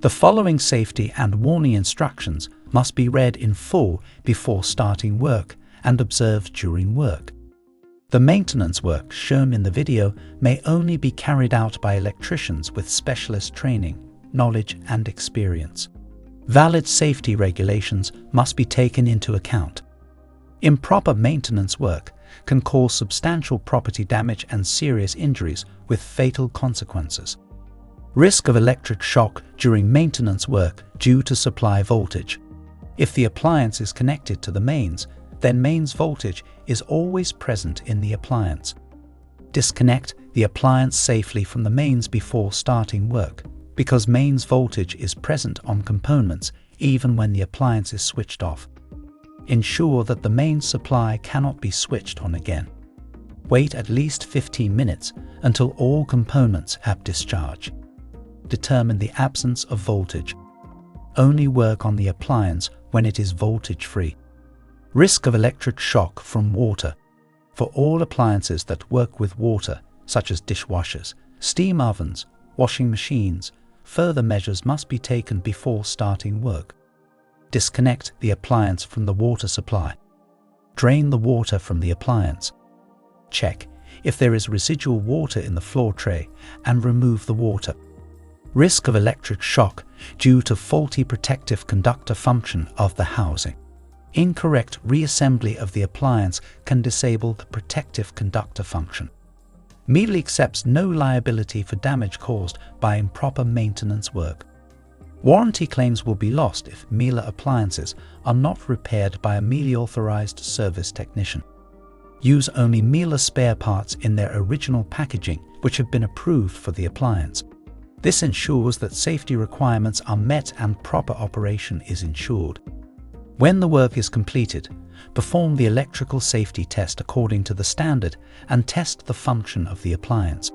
The following safety and warning instructions must be read in full before starting work and observed during work. The maintenance work shown in the video may only be carried out by electricians with specialist training, knowledge and experience. Valid safety regulations must be taken into account. Improper maintenance work can cause substantial property damage and serious injuries with fatal consequences. Risk of electric shock during maintenance work due to supply voltage. If the appliance is connected to the mains, then mains voltage is always present in the appliance. Disconnect the appliance safely from the mains before starting work, because mains voltage is present on components even when the appliance is switched off. Ensure that the mains supply cannot be switched on again. Wait at least 15 minutes until all components have discharged. Determine the absence of voltage. Only work on the appliance when it is voltage-free. Risk of electric shock from water. For all appliances that work with water, such as dishwashers, steam ovens, washing machines, further measures must be taken before starting work. Disconnect the appliance from the water supply. Drain the water from the appliance. Check if there is residual water in the floor tray and remove the water. Risk of electric shock due to faulty protective conductor function of the housing. Incorrect reassembly of the appliance can disable the protective conductor function. Miele accepts no liability for damage caused by improper maintenance work. Warranty claims will be lost if Miele appliances are not repaired by a Miele authorized service technician. Use only Miele spare parts in their original packaging which have been approved for the appliance. This ensures that safety requirements are met and proper operation is ensured. When the work is completed, perform the electrical safety test according to the standard and test the function of the appliance.